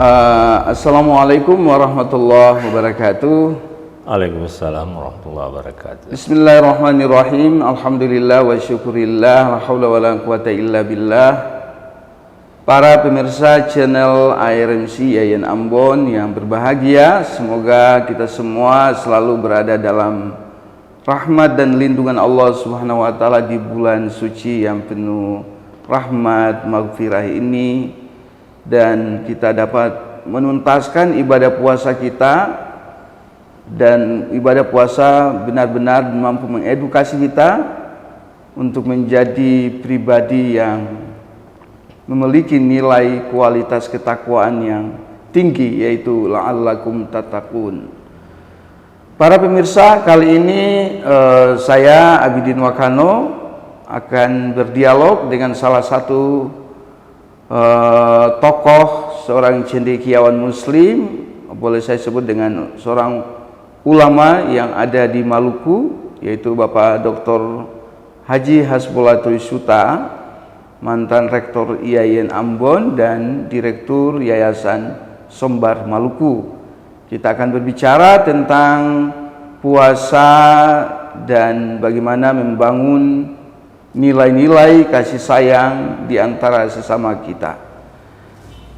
Assalamualaikum warahmatullahi wabarakatuh. Waalaikumsalam warahmatullahi wabarakatuh. Bismillahirrahmanirrahim. Alhamdulillah wa syukurillah. La haula wa la quwata illa billah. Para pemirsa channel ARMC Yayan Ambon yang berbahagia, semoga kita semua selalu berada dalam rahmat dan lindungan Allah Subhanahu wa taala di bulan suci yang penuh rahmat maghfirah ini, dan kita dapat menuntaskan ibadah puasa kita, dan ibadah puasa benar-benar mampu mengedukasi kita untuk menjadi pribadi yang memiliki nilai kualitas ketakwaan yang tinggi, yaitu la'allakum tattaqun. Para pemirsa, kali ini saya Abidin Wakano akan berdialog dengan salah satu tokoh, seorang cendekiawan muslim, boleh saya sebut dengan seorang ulama yang ada di Maluku, yaitu Bapak Dr. Haji Hasbullah Trissuta, mantan rektor IAIN Ambon dan direktur Yayasan Sombar Maluku. Kita akan berbicara tentang puasa dan bagaimana membangun nilai-nilai kasih sayang di antara sesama kita.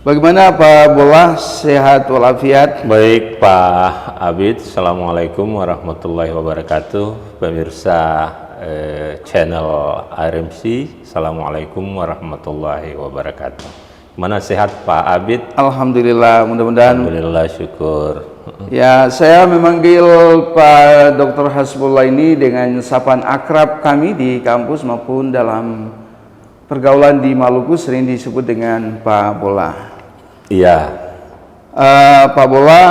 Bagaimana Pak Bola, sehat walafiat? Baik Pak Abid, Assalamualaikum warahmatullahi wabarakatuh. Pemirsa channel ARMC, Assalamualaikum warahmatullahi wabarakatuh. Mana sehat Pak Abid? Alhamdulillah, mudah-mudahan. Alhamdulillah, syukur. Ya, saya memanggil Pak Dr. Hasbullah ini dengan sapaan akrab kami di kampus maupun dalam pergaulan di Maluku sering disebut dengan Pak Bola. Iya. Pak Bola,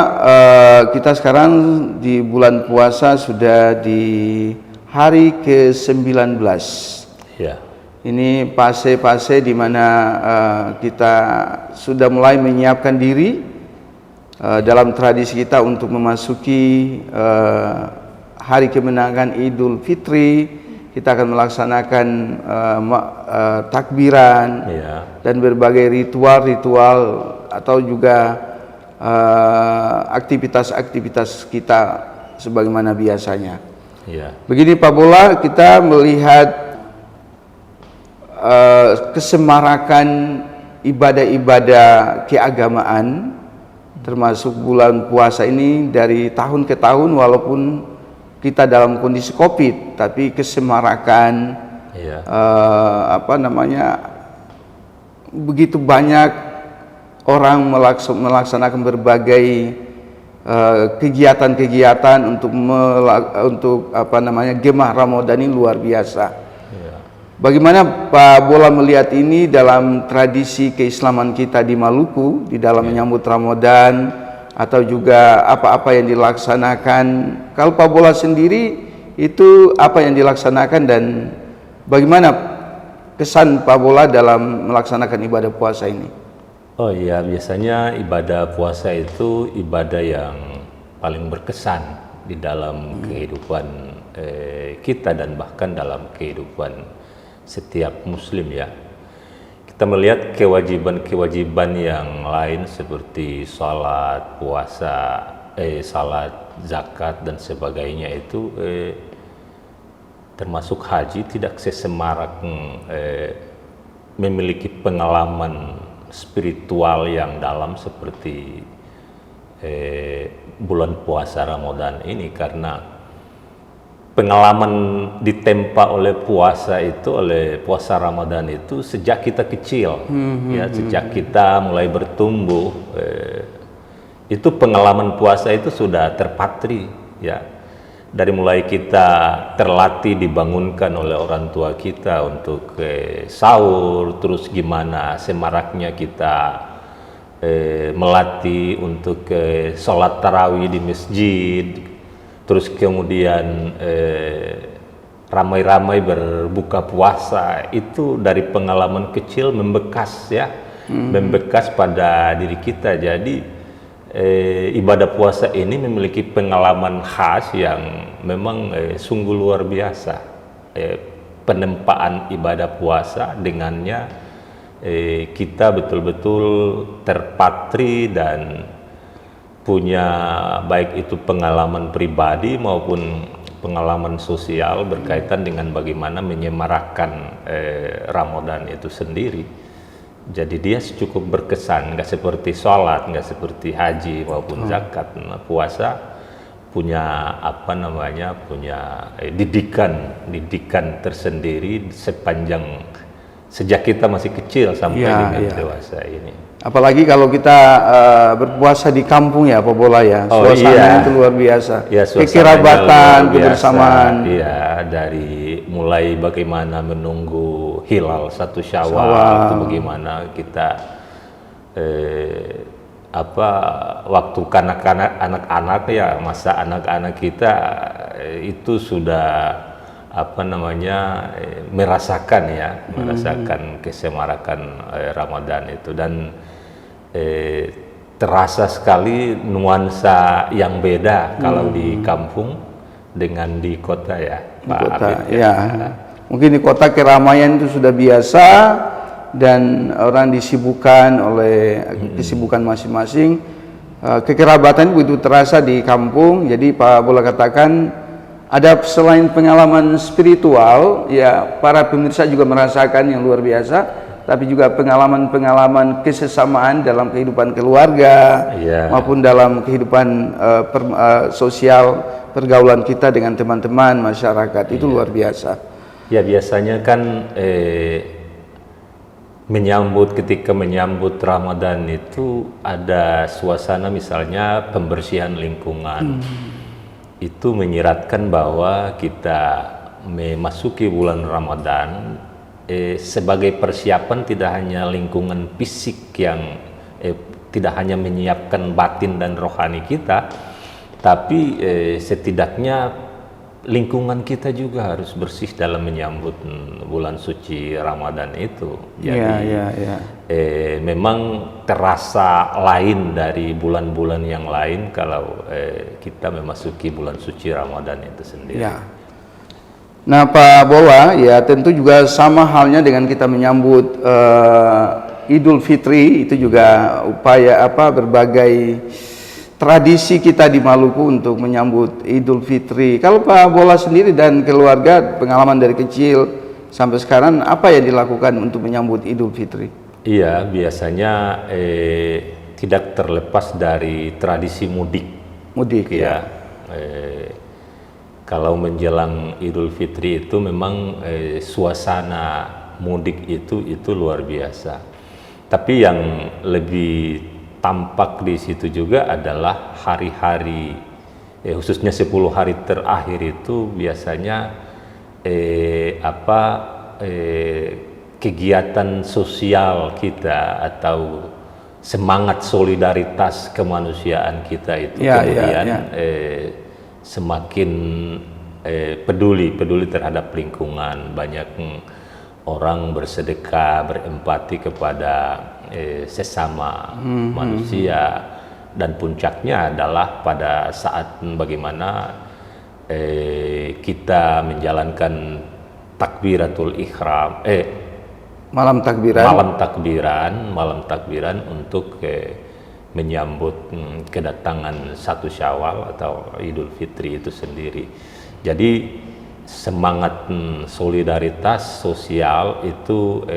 kita sekarang di bulan puasa sudah di hari ke-19. Iya. Ini fase-fase di mana kita sudah mulai menyiapkan diri dalam tradisi kita untuk memasuki hari kemenangan Idul Fitri. Kita akan melaksanakan takbiran, dan berbagai ritual-ritual atau juga aktivitas-aktivitas kita sebagaimana biasanya. Begini Pak Bola, kita melihat kesemarakan ibadah-ibadah keagamaan termasuk bulan puasa ini dari tahun ke tahun, walaupun kita dalam kondisi COVID, tapi kesemarakan begitu banyak orang melaksanakan berbagai kegiatan-kegiatan untuk gemah Ramadan ini luar biasa. Bagaimana Pak Bola melihat ini dalam tradisi keislaman kita di Maluku, di dalam menyambut Ramadan, atau juga apa-apa yang dilaksanakan? Kalau Pak Bola sendiri itu apa yang dilaksanakan dan bagaimana kesan Pak Bola dalam melaksanakan ibadah puasa ini? Oh iya, biasanya ibadah puasa itu ibadah yang paling berkesan di dalam kehidupan kita dan bahkan dalam kehidupan setiap muslim ya. Kita melihat kewajiban-kewajiban yang lain seperti salat, puasa, salat, zakat dan sebagainya itu termasuk haji tidak sesemarak memiliki pengalaman spiritual yang dalam seperti bulan puasa Ramadan ini, karena pengalaman ditempa oleh puasa Ramadan itu sejak kita kecil, sejak kita mulai bertumbuh, itu pengalaman puasa itu sudah terpatri ya. Dari mulai kita terlatih dibangunkan oleh orang tua kita untuk sahur, terus gimana semaraknya kita melatih untuk sholat tarawih di masjid. Terus kemudian ramai-ramai berbuka puasa, itu dari pengalaman kecil membekas ya, membekas pada diri kita. Jadi ibadah puasa ini memiliki pengalaman khas yang memang sungguh luar biasa. Penempaan ibadah puasa dengannya kita betul-betul terpatri dan punya baik itu pengalaman pribadi maupun pengalaman sosial berkaitan dengan bagaimana menyemarakkan Ramadan itu sendiri. Jadi dia cukup berkesan, nggak seperti sholat, nggak seperti haji maupun zakat. Nah, puasa punya punya didikan tersendiri sejak kita masih kecil sampai dengan dewasa ini. Apalagi kalau kita berpuasa di kampung ya, Pak Bola ya, suasananya itu luar biasa. Ya, kekerabatan, kebersamaan. Iya, dari mulai bagaimana menunggu hilal 1 Syawal, itu bagaimana kita waktu kanak-kanak, anak-anak ya, masa anak-anak kita itu sudah merasakan kesemarakan Ramadan itu, dan terasa sekali nuansa yang beda kalau di kampung dengan di kota ya, Pak Abid. Ya. Mungkin di kota keramaian itu sudah biasa dan orang disibukkan oleh kesibukan masing-masing. Kekerabatan begitu terasa di kampung. Jadi Pak Bola katakan ada selain pengalaman spiritual, ya para pemirsa juga merasakan yang luar biasa, tapi juga pengalaman-pengalaman kesesamaan dalam kehidupan keluarga maupun dalam kehidupan sosial pergaulan kita dengan teman-teman masyarakat. Itu luar biasa. Ya, biasanya kan ketika menyambut Ramadan itu ada suasana, misalnya pembersihan lingkungan. Itu menyiratkan bahwa kita memasuki bulan Ramadan sebagai persiapan tidak hanya lingkungan fisik yang tidak hanya menyiapkan batin dan rohani kita, tapi setidaknya lingkungan kita juga harus bersih dalam menyambut bulan suci Ramadan itu. Jadi memang terasa lain dari bulan-bulan yang lain kalau kita memasuki bulan suci Ramadan itu sendiri. Ya. Nah, Pak Bola, ya tentu juga sama halnya dengan kita menyambut Idul Fitri, itu juga upaya berbagai tradisi kita di Maluku untuk menyambut Idul Fitri. Kalau Pak Bola sendiri dan keluarga, pengalaman dari kecil sampai sekarang, apa yang dilakukan untuk menyambut Idul Fitri? Iya, biasanya tidak terlepas dari tradisi mudik. Mudik ya. Kalau menjelang Idul Fitri itu memang suasana mudik itu luar biasa. Tapi yang lebih tampak di situ juga adalah hari-hari, khususnya 10 hari terakhir itu biasanya kegiatan sosial kita atau semangat solidaritas kemanusiaan kita itu semakin peduli terhadap lingkungan. Banyak orang bersedekah, berempati kepada sesama manusia, dan puncaknya adalah pada saat bagaimana kita menjalankan takbiratul ihram, malam takbiran untuk menyambut kedatangan 1 Syawal atau Idul Fitri itu sendiri. Jadi semangat solidaritas sosial itu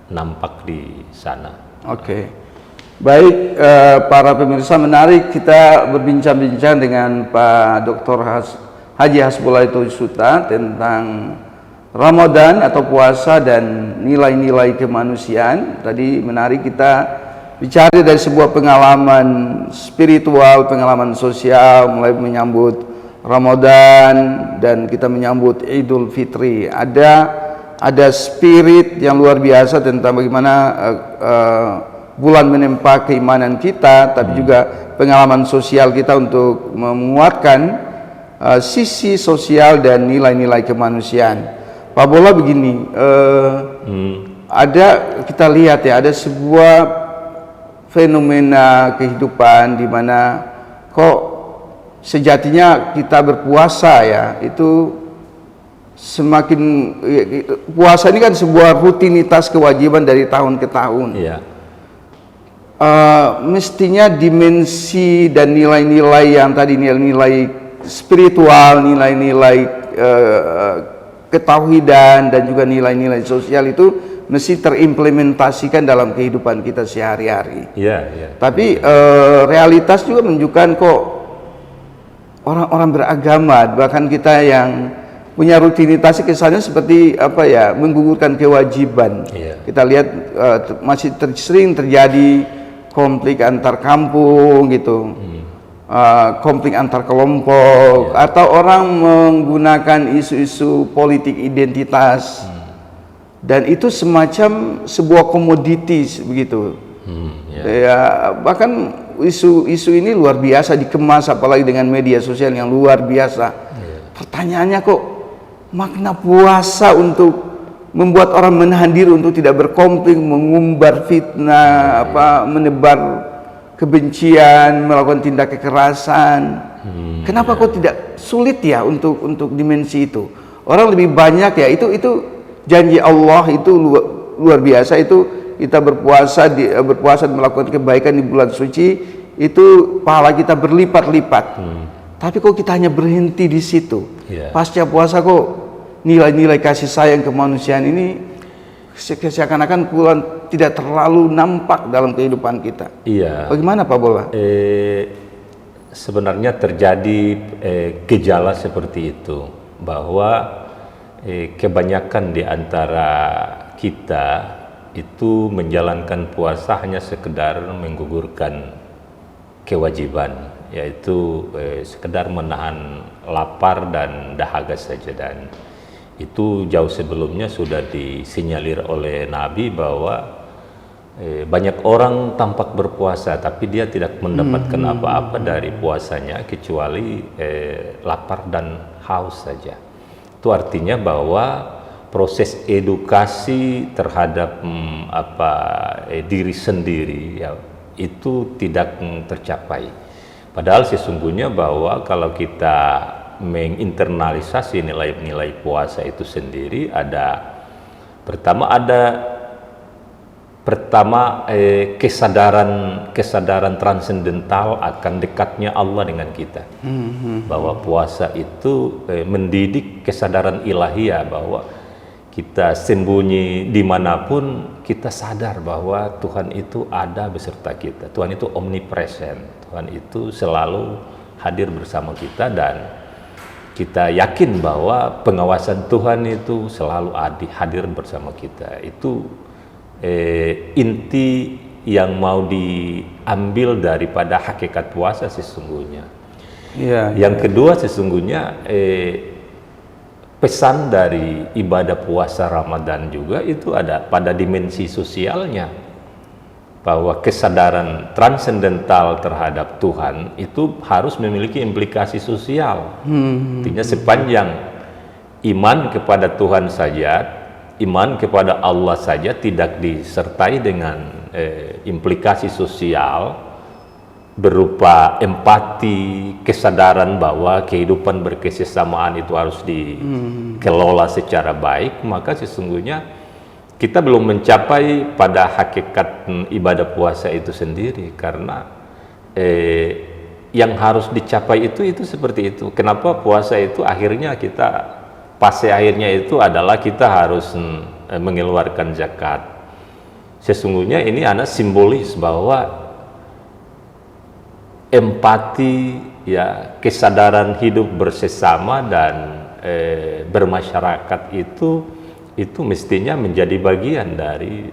nampak di sana. Oke. Baik, para pemirsa, menarik kita berbincang-bincang dengan Pak Dr. Haji Hasbullah Suta tentang Ramadan atau puasa dan nilai-nilai kemanusiaan. Tadi menarik kita bicara dari sebuah pengalaman spiritual, pengalaman sosial, mulai menyambut Ramadan dan kita menyambut Idul Fitri. Ada spirit yang luar biasa tentang bagaimana bulan menempa keimanan kita, tapi juga pengalaman sosial kita untuk menguatkan sisi sosial dan nilai-nilai kemanusiaan. Pak Bola begini, kita lihat ya, ada sebuah fenomena kehidupan di mana kok sejatinya kita berpuasa ya, itu semakin puasa ini kan sebuah rutinitas kewajiban dari tahun ke tahun. Iya. Mestinya dimensi dan nilai-nilai yang tadi, nilai-nilai spiritual, nilai-nilai ketauhidan dan juga nilai-nilai sosial itu mesti terimplementasikan dalam kehidupan kita sehari-hari. Iya, iya. Tapi realitas juga menunjukkan kok orang-orang beragama, bahkan kita yang punya rutinitas kesannya seperti apa ya, menggugurkan kewajiban. Iya. Kita lihat masih sering terjadi konflik antar kampung gitu, konflik antar kelompok, atau orang menggunakan isu-isu politik identitas, dan itu semacam sebuah komoditis begitu. Ya, bahkan isu-isu ini luar biasa dikemas, apalagi dengan media sosial yang luar biasa. Pertanyaannya kok makna puasa untuk membuat orang menahan diri untuk tidak berkonflik, mengumbar fitnah, menebar kebencian, melakukan tindak kekerasan. Kenapa kok tidak sulit ya untuk dimensi itu? Orang lebih banyak ya, itu janji Allah itu luar biasa. Itu kita berpuasa dan melakukan kebaikan di bulan suci, itu pahala kita berlipat-lipat. Tapi kok kita hanya berhenti di situ. Pasca puasa kok nilai-nilai kasih sayang kemanusiaan ini seakan-akan tidak terlalu nampak dalam kehidupan kita. Iya. Bagaimana Pak Bola? Sebenarnya terjadi gejala seperti itu, bahwa kebanyakan di antara kita itu menjalankan puasa hanya sekedar menggugurkan kewajiban, yaitu sekedar menahan lapar dan dahaga saja. Dan itu jauh sebelumnya sudah disinyalir oleh Nabi bahwa banyak orang tampak berpuasa tapi dia tidak mendapatkan apa-apa dari puasanya kecuali lapar dan haus saja. Itu artinya bahwa proses edukasi terhadap diri sendiri ya, itu tidak tercapai. Padahal sesungguhnya bahwa kalau kita menginternalisasi nilai-nilai puasa itu sendiri, pertama kesadaran transendental akan dekatnya Allah dengan kita, bahwa puasa itu mendidik kesadaran ilahiyah, bahwa kita sembunyi dimanapun kita sadar bahwa Tuhan itu ada beserta kita. Tuhan itu omnipresent, Tuhan itu selalu hadir bersama kita, dan kita yakin bahwa pengawasan Tuhan itu selalu hadir bersama kita. Itu inti yang mau diambil daripada hakikat puasa sesungguhnya. Yang kedua sesungguhnya pesan dari ibadah puasa Ramadan juga itu ada pada dimensi sosialnya, bahwa kesadaran transendental terhadap Tuhan itu harus memiliki implikasi sosial. Artinya sepanjang iman kepada Tuhan saja, iman kepada Allah saja tidak disertai dengan implikasi sosial berupa empati, kesadaran bahwa kehidupan berkesesamaan itu harus dikelola secara baik, maka sesungguhnya kita belum mencapai pada hakikat ibadah puasa itu sendiri. Karena yang harus dicapai itu seperti itu. Kenapa puasa itu akhirnya fase akhirnya itu adalah kita harus mengeluarkan zakat. Sesungguhnya ini simbolis bahwa empati, ya, kesadaran hidup bersesama dan bermasyarakat itu mestinya menjadi bagian dari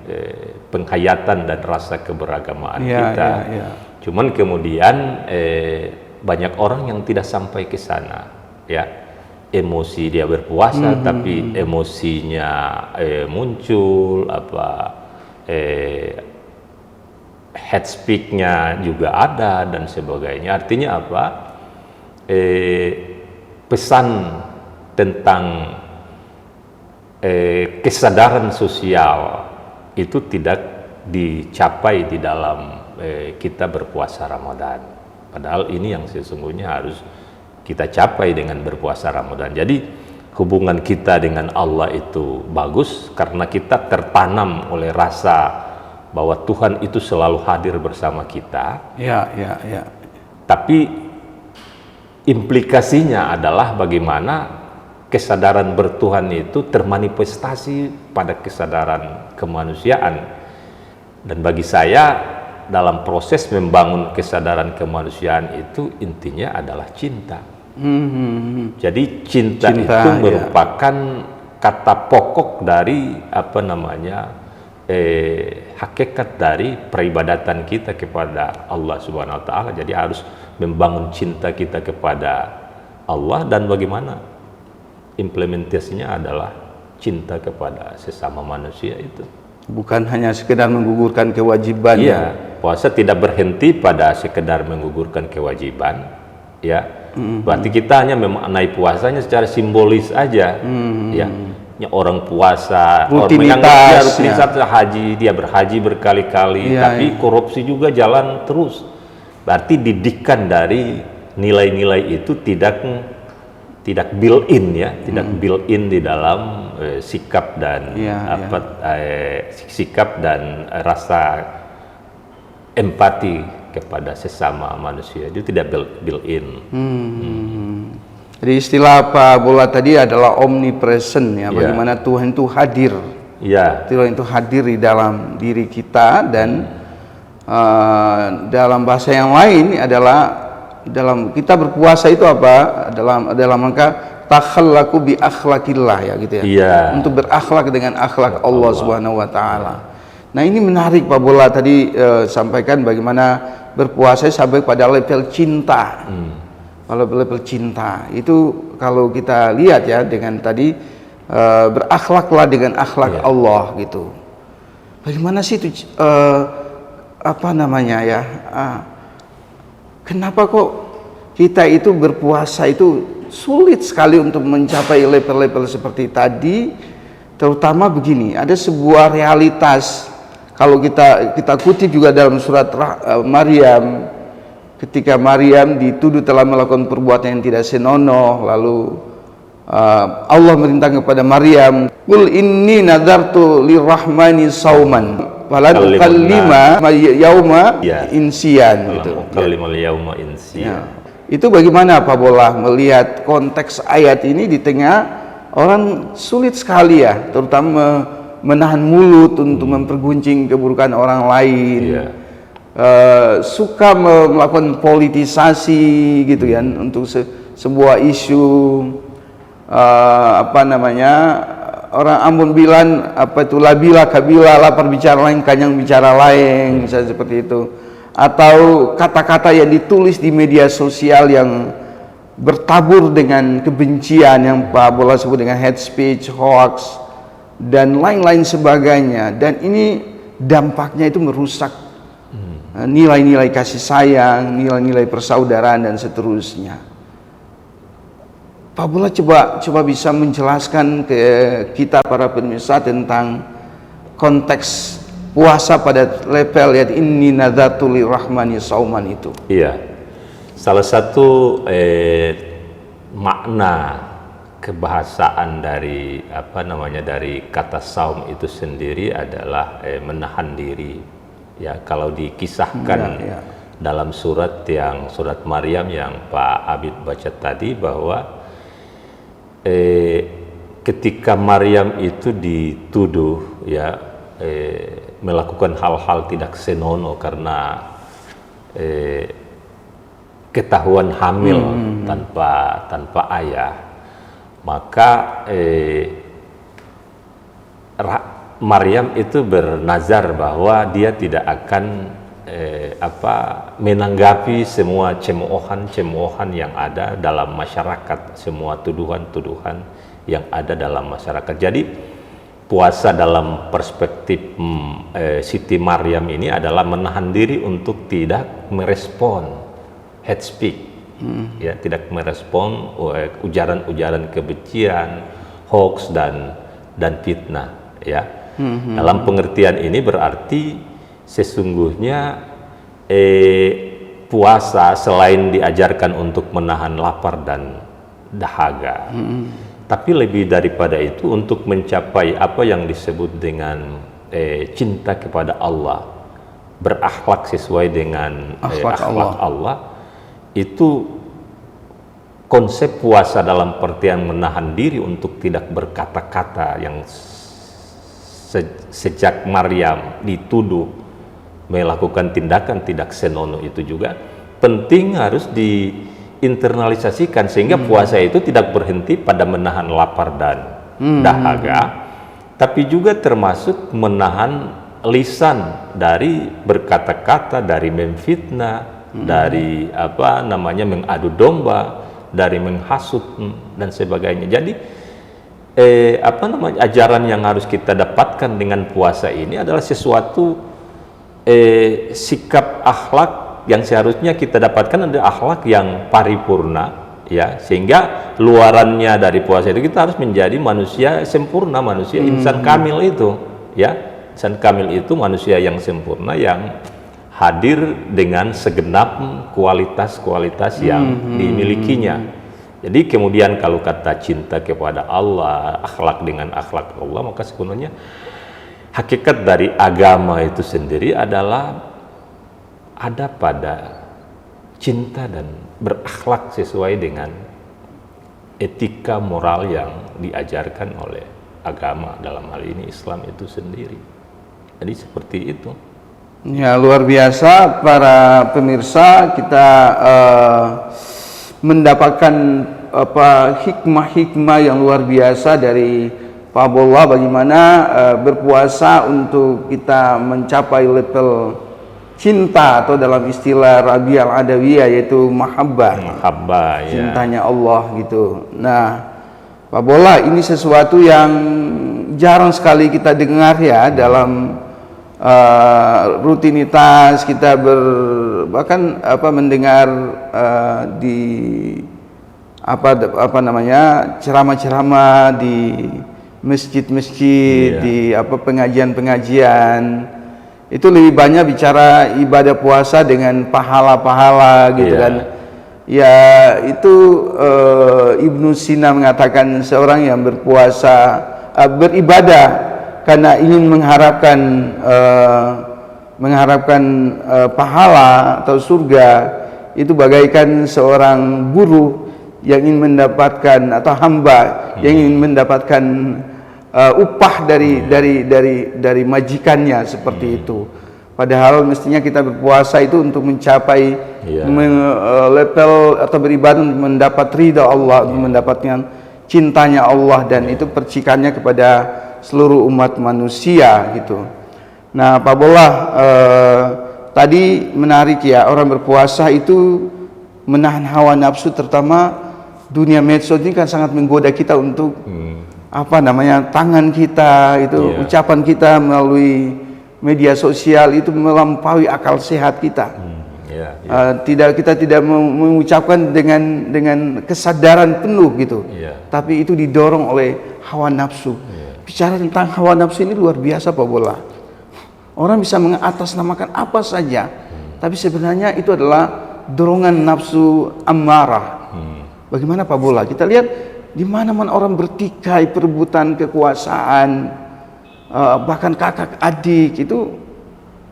penghayatan dan rasa keberagamaan kita. Cuman kemudian banyak orang yang tidak sampai ke sana, ya. Emosi dia berpuasa tapi emosinya muncul head speak-nya juga ada dan sebagainya. Artinya apa? Pesan tentang kesadaran sosial itu tidak dicapai di dalam kita berpuasa Ramadan. Padahal ini yang sesungguhnya harus kita capai dengan berpuasa Ramadan. Jadi hubungan kita dengan Allah itu bagus karena kita tertanam oleh rasa bahwa Tuhan itu selalu hadir bersama kita. Ya. Tapi implikasinya adalah bagaimana kesadaran bertuhan itu termanifestasi pada kesadaran kemanusiaan. Dan bagi saya dalam proses membangun kesadaran kemanusiaan itu intinya adalah cinta. Jadi cinta itu merupakan kata pokok dari hakikat dari peribadatan kita kepada Allah Subhanahu wa taala. Jadi harus membangun cinta kita kepada Allah, dan bagaimana implementasinya adalah cinta kepada sesama manusia itu. Bukan hanya sekedar menggugurkan kewajiban. Iya, puasa tidak berhenti pada sekedar menggugurkan kewajiban, ya. Berarti kita hanya memaknai puasanya secara simbolis aja, ya. Orang puasa, rutinitas haji, dia berhaji berkali-kali, tapi korupsi juga jalan terus. Berarti didikan dari nilai-nilai itu tidak built-in, ya, tidak built-in di dalam sikap dan sikap dan rasa empati kepada sesama manusia itu tidak built-in. Jadi istilah Pak Bola tadi adalah omnipresent, ya, bagaimana Tuhan itu hadir. Tuhan itu hadir di dalam diri kita, dan dalam bahasa yang lain adalah dalam kita berpuasa itu apa? Dalam rangka takhallaku bi akhlaqillah, ya gitu ya. Untuk berakhlak dengan akhlak Allah Subhanahu wa taala. Nah, ini menarik Pak Bola tadi sampaikan bagaimana berpuasa sampai pada level cinta. Kalau level cinta itu kalau kita lihat ya dengan tadi berakhlaklah dengan akhlak Allah gitu. Bagaimana sih itu kenapa kok kita itu berpuasa itu sulit sekali untuk mencapai level-level seperti tadi? Terutama begini, ada sebuah realitas kalau kita kutip juga dalam surat Maryam. Ketika Maryam dituduh telah melakukan perbuatan yang tidak senonoh, lalu Allah merintahkan kepada Maryam, "Qul inni nadartu lirrahmani sauman falan ukallima yauma insian." Gitu. Itu bagaimana Pak Bola melihat konteks ayat ini di tengah orang sulit sekali, ya, terutama menahan mulut untuk memperguncing keburukan orang lain. Suka melakukan politisasi gitu kan untuk sebuah isu, orang Ambon bilang labila kabila lapar bicara lain kanyang bicara lain, misalnya seperti itu, atau kata-kata yang ditulis di media sosial yang bertabur dengan kebencian yang Pak Bola sebut dengan hate speech, hoax, dan lain-lain sebagainya. Dan ini dampaknya itu merusak nilai-nilai kasih sayang, nilai-nilai persaudaraan, dan seterusnya. Pak Bola coba bisa menjelaskan ke kita para pemirsa tentang konteks puasa pada level ya inni nadartu lirrahmani sauman itu. Iya. Salah satu makna kebahasaan dari dari kata saum itu sendiri adalah menahan diri. Ya, kalau dikisahkan dalam surat Maryam yang Pak Abid baca tadi, bahwa ketika Maryam itu dituduh melakukan hal-hal tidak senonoh karena ketahuan hamil tanpa ayah, maka Maryam itu bernazar bahwa dia tidak akan menanggapi semua cemoohan yang ada dalam masyarakat, semua tuduhan-tuduhan yang ada dalam masyarakat. Jadi puasa dalam perspektif Siti Maryam ini adalah menahan diri untuk tidak merespon hate speech, ya, tidak merespon ujaran-ujaran kebencian, hoax dan fitnah, ya. Dalam pengertian ini berarti sesungguhnya puasa selain diajarkan untuk menahan lapar dan dahaga, Tapi lebih daripada itu, untuk mencapai apa yang disebut dengan cinta kepada Allah, berakhlak sesuai dengan akhlak Allah, itu konsep puasa dalam pengertian menahan diri untuk tidak berkata-kata yang sejak Maryam dituduh melakukan tindakan tidak senonoh, itu juga penting harus diinternalisasikan, sehingga puasa itu tidak berhenti pada menahan lapar dan dahaga, tapi juga termasuk menahan lisan dari berkata-kata, dari memfitnah, dari mengadu domba, dari menghasut dan sebagainya. Jadi ajaran yang harus kita dapatkan dengan puasa ini adalah sesuatu sikap akhlak yang seharusnya kita dapatkan, ada akhlak yang paripurna, ya, sehingga luarannya dari puasa itu kita harus menjadi manusia sempurna, manusia insan kamil itu, ya. Insan kamil itu manusia yang sempurna, yang hadir dengan segenap kualitas-kualitas yang dimilikinya. Jadi kemudian kalau kata cinta kepada Allah, akhlak dengan akhlak Allah, maka sebenarnya hakikat dari agama itu sendiri adalah ada pada cinta dan berakhlak sesuai dengan etika moral yang diajarkan oleh agama, dalam hal ini Islam itu sendiri. Jadi seperti itu. Ya, luar biasa para pemirsa, kita mendapatkan hikmah-hikmah yang luar biasa dari Pak Abdullah, bagaimana berpuasa untuk kita mencapai level cinta, atau dalam istilah Rabi al-Adawiyah yaitu mahabbah, cintanya Allah gitu. Nah, Pak Bola, ini sesuatu yang jarang sekali kita dengar ya dalam rutinitas kita bahkan mendengar di ceramah-ceramah di masjid-masjid, di pengajian-pengajian. Itu lebih banyak bicara ibadah puasa dengan pahala-pahala gitu kan. Ya, itu Ibnu Sina mengatakan seorang yang berpuasa beribadah karena ingin mengharapkan pahala atau surga, itu bagaikan seorang buruh yang ingin mendapatkan, atau hamba yang ingin mendapatkan upah dari majikannya, seperti itu. Padahal mestinya kita berpuasa itu untuk mencapai level atau beribadah mendapat ridha Allah, mendapatkan cintanya Allah, dan itu percikannya kepada seluruh umat manusia gitu. Nah, Pak Bolah, tadi menarik ya, orang berpuasa itu menahan hawa nafsu, terutama dunia medsos ini kan sangat menggoda kita untuk tangan kita itu, ucapan kita melalui media sosial itu melampaui akal sehat kita. Kita tidak mengucapkan dengan kesadaran penuh gitu, tapi itu didorong oleh hawa nafsu. Bicara tentang hawa nafsu ini luar biasa Pak Bola. Orang bisa mengatasnamakan apa saja, tapi sebenarnya itu adalah dorongan nafsu ammarah. Bagaimana Pak Bola? Kita lihat di mana-mana orang bertikai perebutan kekuasaan, bahkan kakak adik itu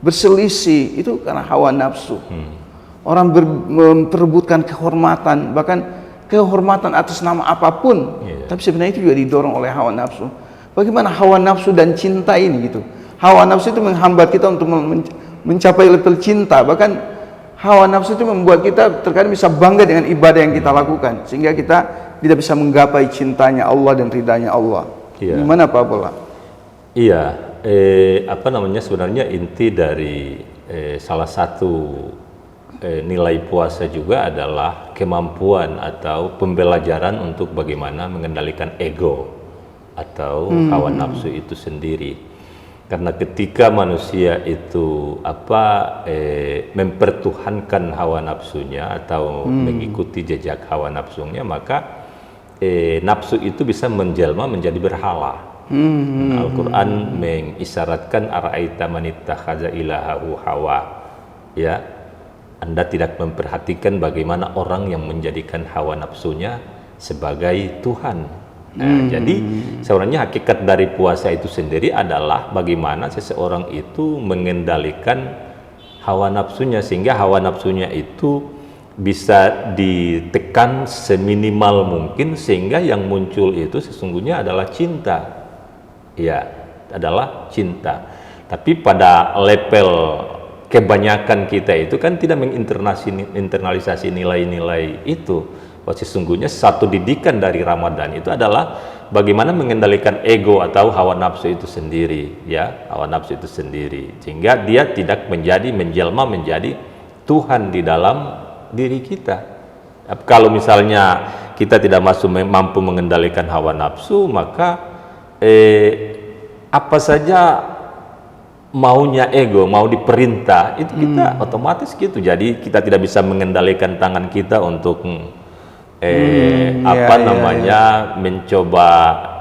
berselisih, itu karena hawa nafsu. Orang memperebutkan kehormatan, bahkan kehormatan atas nama apapun, tapi sebenarnya itu juga didorong oleh hawa nafsu. Bagaimana hawa nafsu dan cinta ini gitu? Hawa nafsu itu menghambat kita untuk mencapai level cinta, bahkan hawa nafsu itu membuat kita terkadang bisa bangga dengan ibadah yang kita lakukan, sehingga kita tidak bisa menggapai cintanya Allah dan ridhanya Allah. Gimana Pak Bola? Sebenarnya inti dari salah satu nilai puasa juga adalah kemampuan atau pembelajaran untuk bagaimana mengendalikan ego atau hawa nafsu itu sendiri. Karena ketika manusia itu mempertuhankan hawa nafsunya atau mengikuti jejak hawa nafsunya, maka nafsu itu bisa menjelma menjadi berhala. Al-Quran mengisyaratkan ara'aita man ittakhadha ilahahu hawa. Ya, Anda tidak memperhatikan bagaimana orang yang menjadikan hawa nafsunya sebagai Tuhan. Nah, jadi sebenarnya hakikat dari puasa itu sendiri adalah bagaimana seseorang itu mengendalikan hawa nafsunya, sehingga hawa nafsunya itu bisa ditekan seminimal mungkin, sehingga yang muncul itu sesungguhnya adalah cinta. Ya, adalah cinta. Tapi pada level kebanyakan kita itu kan tidak menginternalisasi nilai-nilai itu. Bahwa sesungguhnya satu didikan dari Ramadan itu adalah bagaimana mengendalikan ego atau hawa nafsu itu sendiri, ya, hawa nafsu itu sendiri, sehingga dia tidak menjelma menjadi Tuhan di dalam diri kita. Kalau misalnya kita tidak mampu mengendalikan hawa nafsu, maka apa saja maunya ego, mau diperintah itu kita otomatis gitu. Jadi kita tidak bisa mengendalikan tangan kita untuk mencoba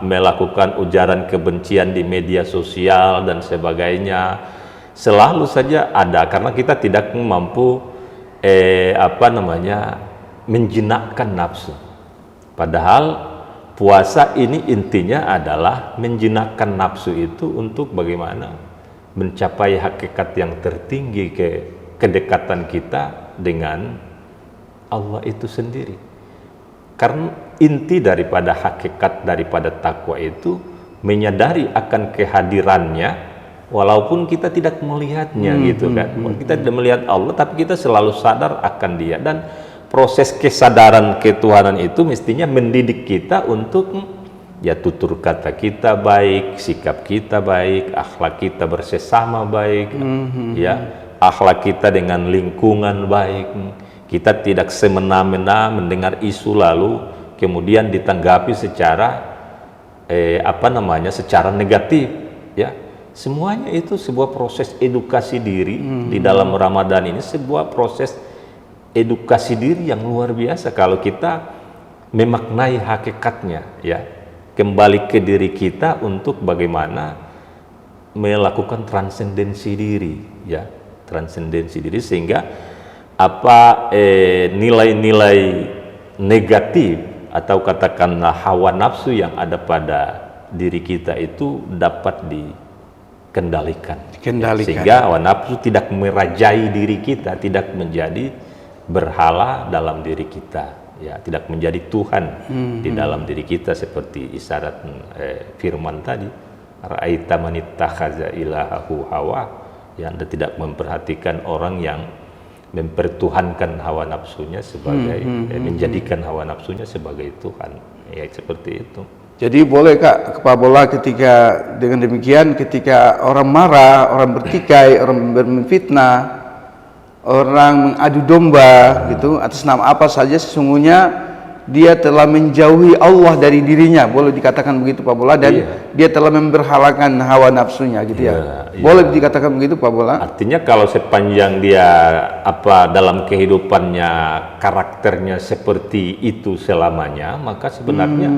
melakukan ujaran kebencian di media sosial dan sebagainya. Selalu saja ada, karena kita tidak mampu menjinakkan nafsu. Padahal puasa ini intinya adalah menjinakkan nafsu itu untuk bagaimana mencapai hakikat yang tertinggi, kedekatan kita dengan Allah itu sendiri. Karena inti daripada hakikat daripada takwa itu menyadari akan kehadirannya walaupun kita tidak melihatnya, gitu kan. Kita tidak melihat Allah, tapi kita selalu sadar akan Dia, dan proses kesadaran ketuhanan itu mestinya mendidik kita untuk ya tutur kata kita baik, sikap kita baik, akhlak kita bersesama baik, ya, akhlak kita dengan lingkungan baik. Kita tidak semena-mena mendengar isu lalu kemudian ditanggapi secara secara negatif, ya. Semuanya itu sebuah proses edukasi diri di dalam Ramadan ini, sebuah proses edukasi diri yang luar biasa kalau kita memaknai hakikatnya, ya. Kembali ke diri kita untuk bagaimana melakukan transendensi diri, ya, transendensi diri, sehingga nilai-nilai negatif atau katakanlah hawa nafsu yang ada pada diri kita itu dapat dikendalikan. Sehingga hawa nafsu tidak merajai diri kita, tidak menjadi berhala dalam diri kita, ya, tidak menjadi Tuhan di dalam diri kita, seperti isyarat firman tadi, ra'aita man ittakhadha ilahahu hawa, ya, Anda tidak memperhatikan orang yang mempertuhankan hawa nafsunya sebagai menjadikan hawa nafsunya sebagai Tuhan, ya, seperti itu. Jadi boleh Kak, Pak Bola, ketika dengan demikian ketika orang marah, orang bertikai, orang berfitnah, orang mengadu domba gitu atas nama apa saja, sesungguhnya dia telah menjauhi Allah dari dirinya, boleh dikatakan begitu Pak Bola, dan dia telah memberhalakan hawa nafsunya, gitu ya. Boleh dikatakan begitu Pak Bola? Artinya kalau sepanjang dia dalam kehidupannya karakternya seperti itu selamanya, maka sebenarnya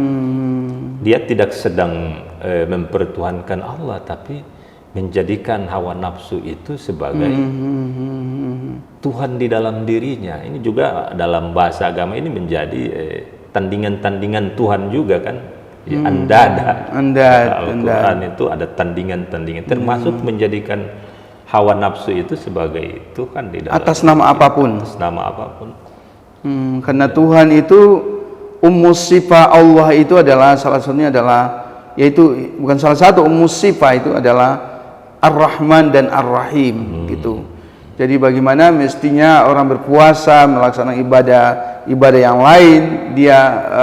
dia tidak sedang mempertuhankan Allah, tapi menjadikan hawa nafsu itu sebagai Tuhan di dalam dirinya. Ini juga dalam bahasa agama ini menjadi tandingan-tandingan Tuhan juga kan. Ya, Al-Quran itu ada tandingan-tandingan, termasuk menjadikan hawa nafsu itu sebagai Tuhan di dalam atas nama apapun. Atas nama apapun. Karena Tuhan itu sifat Allah itu adalah salah satunya adalah, yaitu bukan salah satu, sifat itu adalah Ar-Rahman dan Ar-Rahim, gitu. Jadi bagaimana mestinya orang berpuasa melaksanakan ibadah yang lain, dia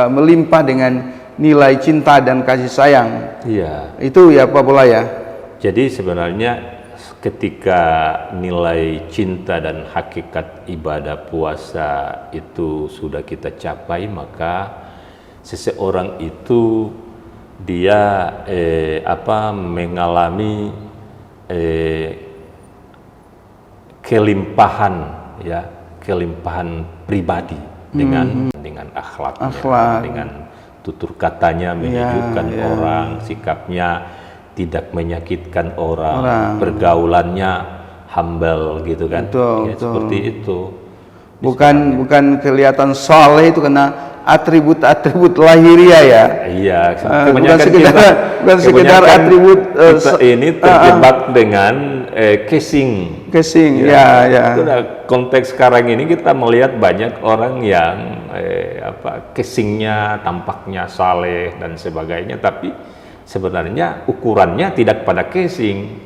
melimpah dengan nilai cinta dan kasih sayang. Iya. Itu ya Pak Bola ya. Jadi sebenarnya ketika nilai cinta dan hakikat ibadah puasa itu sudah kita capai, maka seseorang itu dia mengalami kelimpahan, ya, kelimpahan pribadi dengan akhlaknya, dengan tutur katanya menyejukkan orang, sikapnya tidak menyakitkan orang. Pergaulannya humble, gitu kan. Betul. Seperti itu. Bukan kelihatan soleh itu karena atribut-atribut lahiriah ya. Iya, Bukan sekedar atribut kita ini terjebak dengan casing. casing. Ya. Itu konteks sekarang ini kita melihat banyak orang yang casingnya tampaknya saleh dan sebagainya, tapi sebenarnya ukurannya tidak pada casing,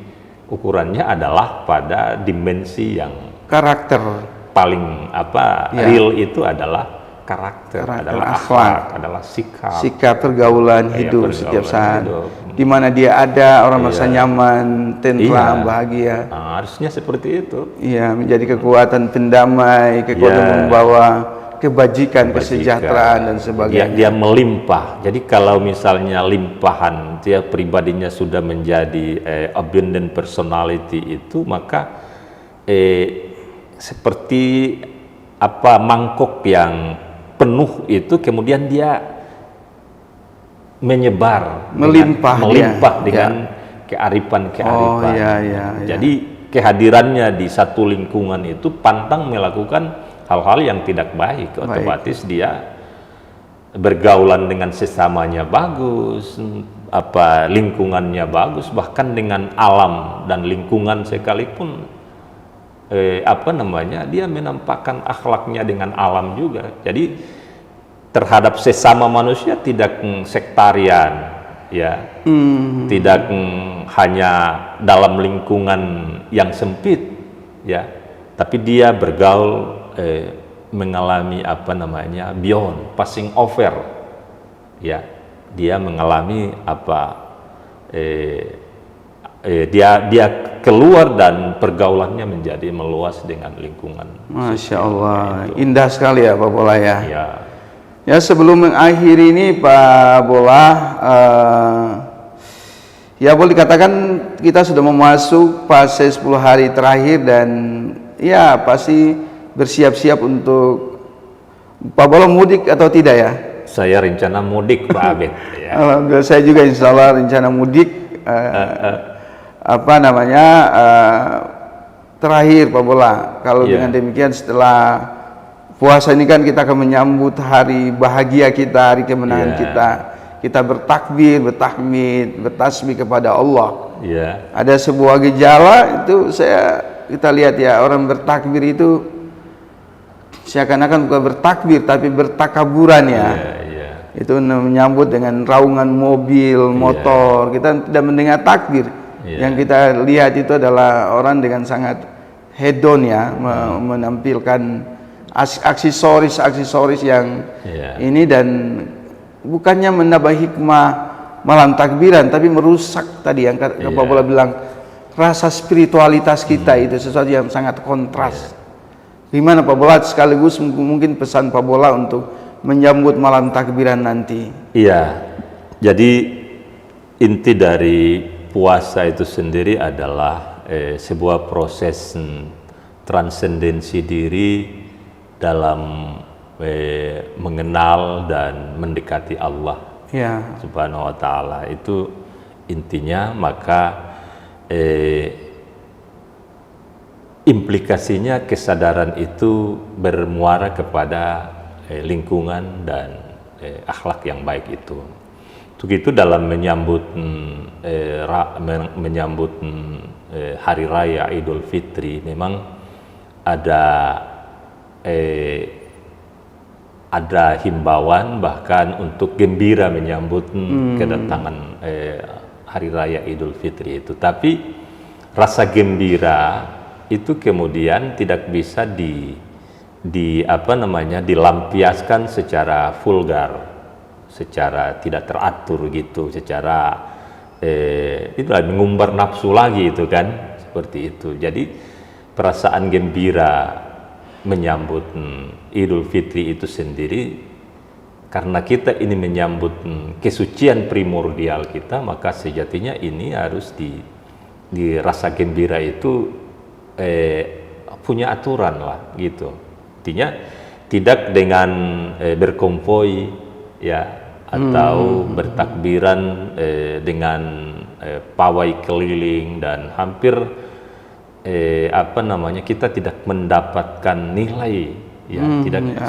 ukurannya adalah pada dimensi yang Karakter. paling real itu adalah karakter, adalah akhlak, adalah sikap Pergaulan hidup setiap saat. Di mana dia ada, orang merasa nyaman, tentram, bahagia. Nah, harusnya seperti itu. Iya, menjadi kekuatan pendamai, kekuatan membawa kebajikan, kesejahteraan dan sebagainya. Dia melimpah. Jadi kalau misalnya limpahan, dia pribadinya sudah menjadi abundant personality itu, maka seperti mangkok yang penuh itu kemudian dia melimpah dengan kearifan. Jadi kehadirannya di satu lingkungan itu pantang melakukan hal-hal yang tidak baik, otomatis dia bergaulan dengan sesamanya bagus, lingkungannya bagus, bahkan dengan alam dan lingkungan sekalipun dia menampakkan akhlaknya dengan alam juga. Jadi terhadap sesama manusia tidak sektarian, ya, tidak hanya dalam lingkungan yang sempit, ya, tapi dia bergaul mengalami beyond, passing over, ya, dia mengalami dia keluar dan pergaulannya menjadi meluas dengan lingkungan. Masya Allah, indah sekali ya Pak Bola ya. Ya, sebelum mengakhiri ini Pak Bola, ya boleh dikatakan kita sudah memasuki fase 10 hari terakhir dan ya pasti bersiap-siap untuk Pak Bola mudik atau tidak ya? Saya rencana mudik Pak Abed. Ya. Alhamdulillah, saya juga insya Allah rencana mudik. Terakhir Pak Bola, kalau dengan demikian setelah puasa ini kan kita akan menyambut hari bahagia kita, hari kemenangan kita bertakbir, bertahmid, bertasbih kepada Allah. Ada sebuah gejala itu kita lihat ya, orang bertakbir itu seakan-akan bukan bertakbir tapi bertakaburan ya. Itu menyambut dengan raungan mobil, motor. Kita tidak mendengar takbir. Yang kita lihat itu adalah orang dengan sangat hedon ya, menampilkan aksesoris yang ini, dan bukannya menambah hikmah malam takbiran, tapi merusak tadi yang Pak Bola bilang, rasa spiritualitas kita itu sesuatu yang sangat kontras. Gimana Pak Bola, sekaligus mungkin pesan Pak Bola untuk menyambut malam takbiran nanti? Iya, jadi inti dari puasa itu sendiri adalah sebuah proses transendensi diri dalam mengenal dan mendekati Allah Subhanahu wa Ta'ala. Itu intinya. Maka implikasinya kesadaran itu bermuara kepada lingkungan dan akhlak yang baik itu. Untuk itu dalam menyambut hari raya Idul Fitri memang ada himbauan bahkan untuk gembira menyambut kedatangan hari raya Idul Fitri itu. Tapi rasa gembira itu kemudian tidak bisa dilampiaskan secara vulgar, secara tidak teratur gitu, secara itulah mengumbar nafsu lagi itu kan, seperti itu. Jadi perasaan gembira menyambut Idul Fitri itu sendiri, karena kita ini menyambut kesucian primordial kita, maka sejatinya ini harus di rasa gembira itu punya aturan lah gitu. Artinya tidak dengan berkonvoi ya, atau bertakbiran dengan pawai keliling dan hampir kita tidak mendapatkan ya.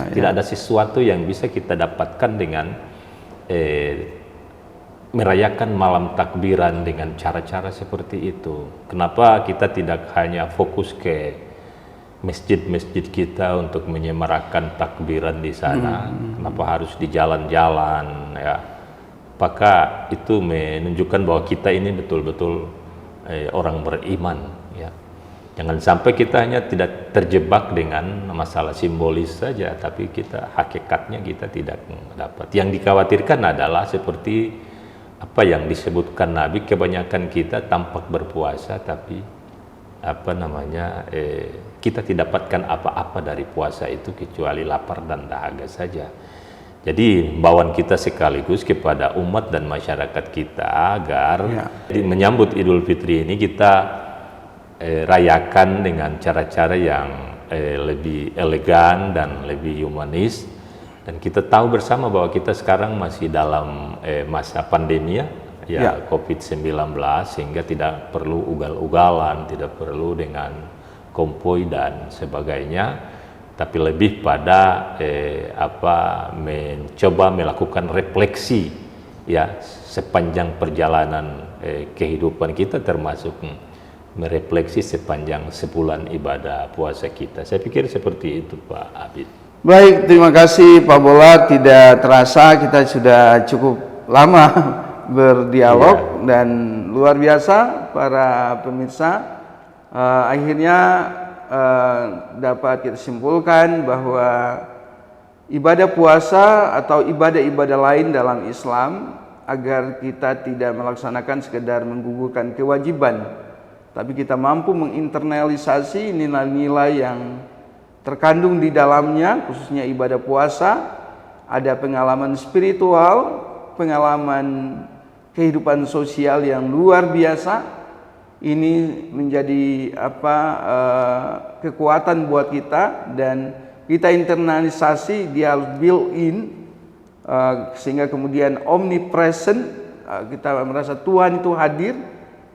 Tidak ada sesuatu yang bisa kita dapatkan dengan merayakan malam takbiran dengan cara-cara seperti itu. Kenapa kita tidak hanya fokus ke masjid-masjid kita untuk menyemarakan takbiran di sana? Kenapa harus di jalan-jalan, ya? Apakah itu menunjukkan bahwa kita ini betul-betul orang beriman, ya? Jangan sampai kita hanya tidak terjebak dengan masalah simbolis saja, tapi kita hakikatnya kita tidak dapat. Yang dikhawatirkan adalah seperti apa yang disebutkan Nabi, kebanyakan kita tampak berpuasa tapi kita tidak dapatkan apa-apa dari puasa itu kecuali lapar dan dahaga saja. Jadi bawaan kita sekaligus kepada umat dan masyarakat kita agar menyambut Idul Fitri ini kita rayakan dengan cara-cara yang lebih elegan dan lebih humanis. Dan kita tahu bersama bahwa kita sekarang masih dalam masa pandemi ya COVID-19, sehingga tidak perlu ugal-ugalan, tidak perlu dengan konvoy dan sebagainya, tapi lebih pada mencoba melakukan refleksi ya sepanjang perjalanan kehidupan kita, termasuk merefleksi sepanjang sebulan ibadah puasa kita. Saya pikir seperti itu, Pak Abid. Baik, terima kasih Pak Bola. Tidak terasa kita sudah cukup lama berdialog dan luar biasa para pemirsa. Akhirnya dapat kita simpulkan bahwa ibadah puasa atau ibadah-ibadah lain dalam Islam, agar kita tidak melaksanakan sekedar menggugurkan kewajiban, tapi kita mampu menginternalisasi nilai-nilai yang terkandung di dalamnya, khususnya ibadah puasa. Ada pengalaman spiritual, pengalaman kehidupan sosial yang luar biasa. Ini menjadi kekuatan buat kita, dan kita internalisasi, dia built in, sehingga kemudian omnipresent, kita merasa Tuhan itu hadir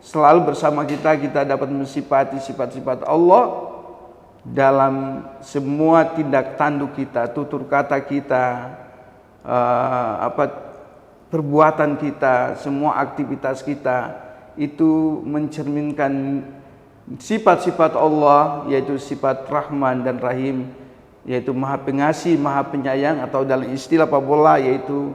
selalu bersama kita. Kita dapat mensifati sifat-sifat Allah dalam semua tindak tanduk kita, tutur kata kita, perbuatan kita, semua aktivitas kita itu mencerminkan sifat-sifat Allah, yaitu sifat Rahman dan Rahim, yaitu Maha Pengasih, Maha Penyayang, atau dalam istilah Pak Bola yaitu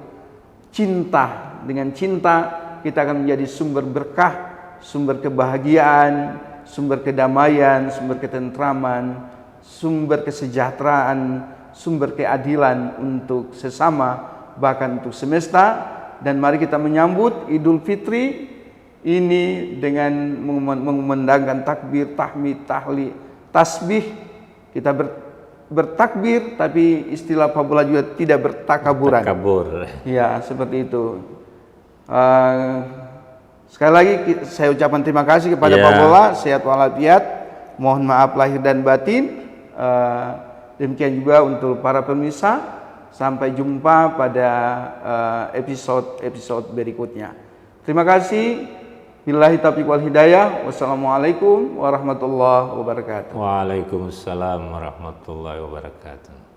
cinta. Dengan cinta kita akan menjadi sumber berkah, sumber kebahagiaan, sumber kedamaian, sumber ketentraman, sumber kesejahteraan, sumber keadilan untuk sesama, bahkan untuk semesta. Dan mari kita menyambut Idul Fitri ini dengan mengumandangkan takbir, tahmid, tahlil, tasbih. Kita bertakbir, tapi istilah Pak Bola juga tidak bertakaburan. Takabur. Ya, seperti itu. Sekali lagi saya ucapkan terima kasih kepada Pak Bola, sehat walafiat, mohon maaf lahir dan batin. Demikian juga untuk para pemirsa, sampai jumpa pada episode berikutnya. Terima kasih. Billahi taufiq wal hidayah. Wassalamualaikum warahmatullahi wabarakatuh. Waalaikumsalam warahmatullahi wabarakatuh.